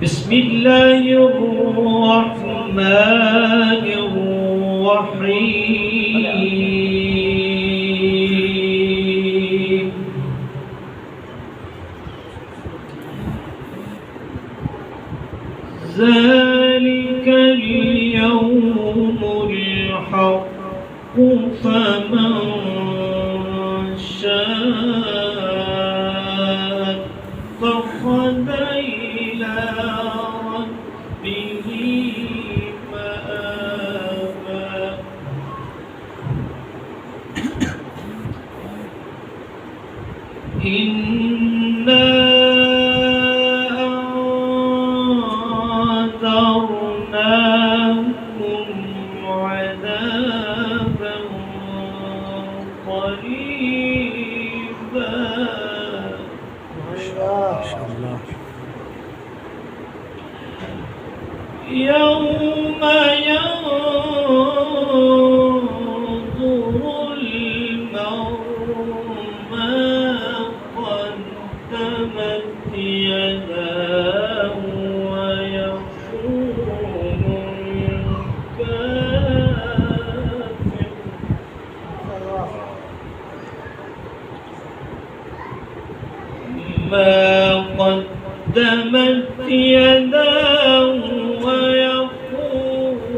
بسم الله الرحمن الرحيم ذلك اليوم الحق فمن شاء اتخذ إلى ربه مآبا إنا أنذرناكم عذابا قريبا يوم ينظر المرء ما قدمت يداه ويقول الكافر ما قدمت يداه ويقول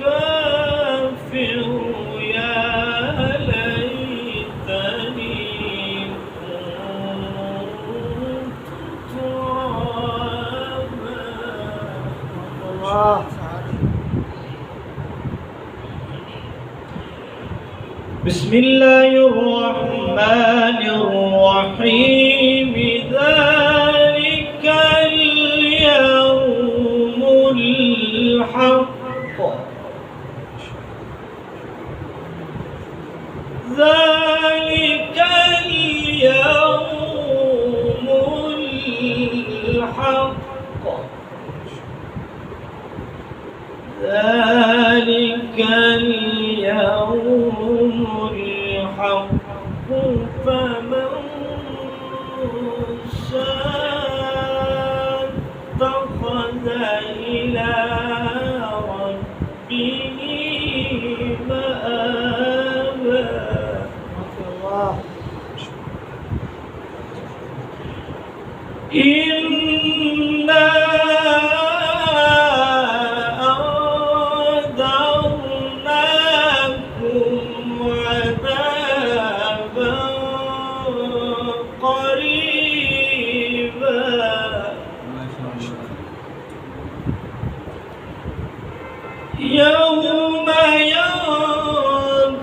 الكافر يا ليتني كنت ترابا بسم الله الرحمن الرحيم ذلك اليوم الحق ذلك اليوم الحق ذلك اليوم الحق فمن شاء اتخذ إلى ربه مآبا إنا أنذرناكم عذابا قريبا يوم ينظر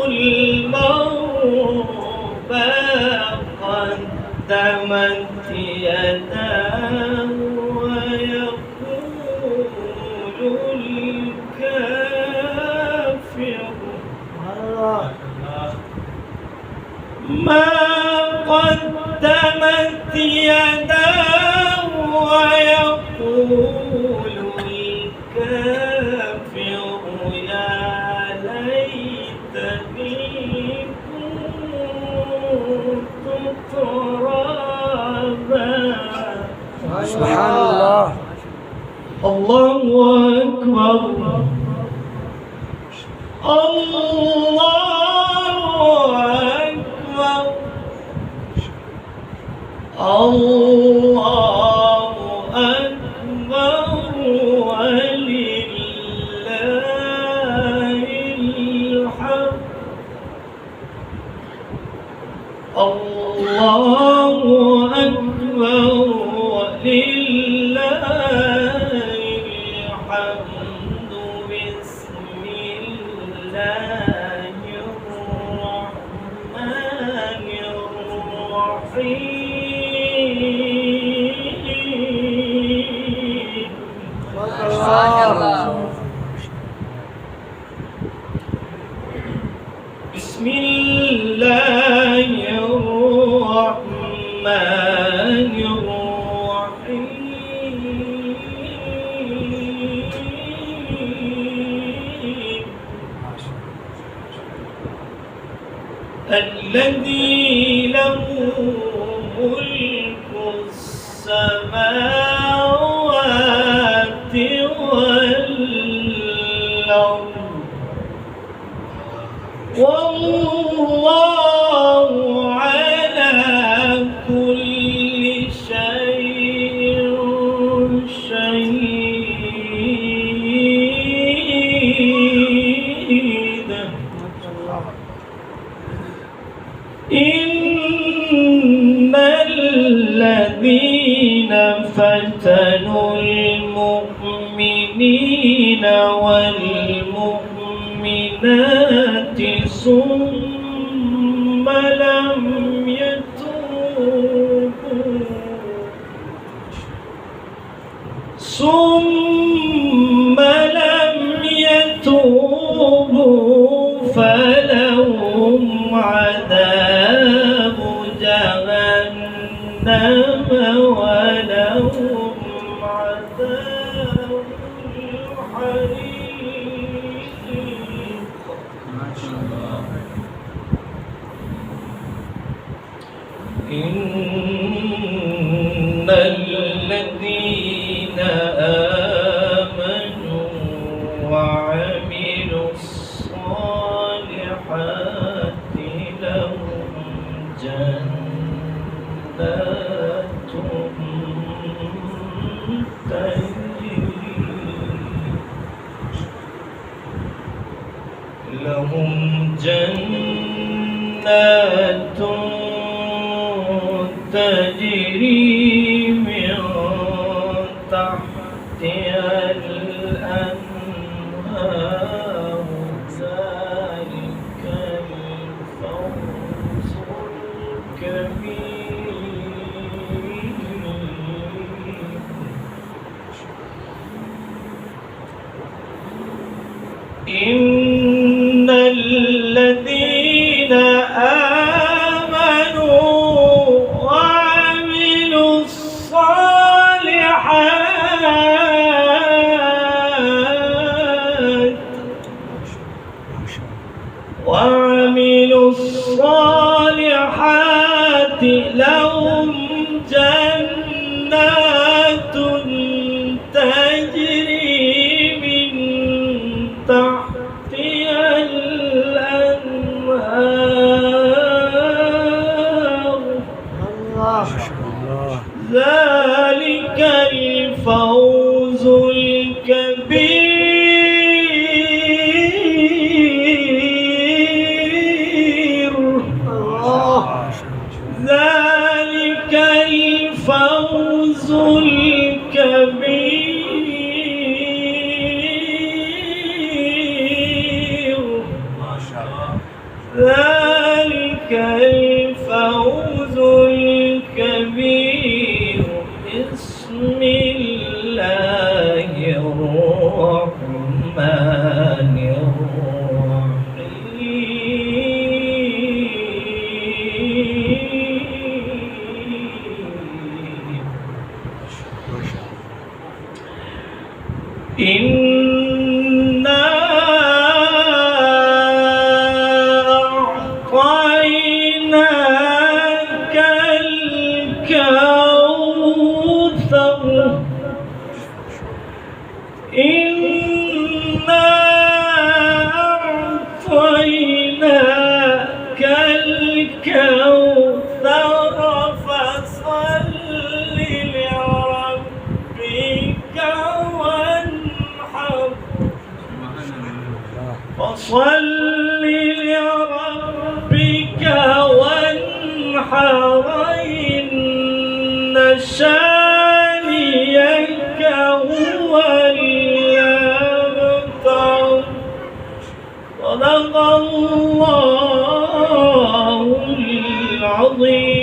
المرء ما قدمت يداه ويقول الكافر ما قدمت يداه ويقول الكافر يا ليتني كنت ترابا سبحان الله الله أكبر الله أكبر الله أكبر ولله الحمد الله أكبر ولله الحمد بسم الله الرحمن الرحيم بسم الله الرحمن الرحيم الذي له ملك السماوات والأرض والله على كل شيء شهيد. إن الذين فتنوا المؤمنين والمؤمنات ثم لم يتوبوا فلهم عذاب جهنم ولهم عذاب الحريق. إن الذين آمنوا وعملوا الصالحات لهم جنات تجري من تحتها الأنهار ذلك الفوز الكبير. إن الذين آمنوا وعملوا الصالحات لهم جنات تجري من تحتها الأنهار ذلك الفوز الكبير. ذلك الفوز الكبير. ذلك الفوز الكبير. بسم الله الرحمن الرحيم. إنا أعطيناك الكوثر. إنا أعطيناك الكوثر فصل لربك وانحر. فصل لربك وانحر. إن شانئك هو الأبتر. صدق الله العظيم.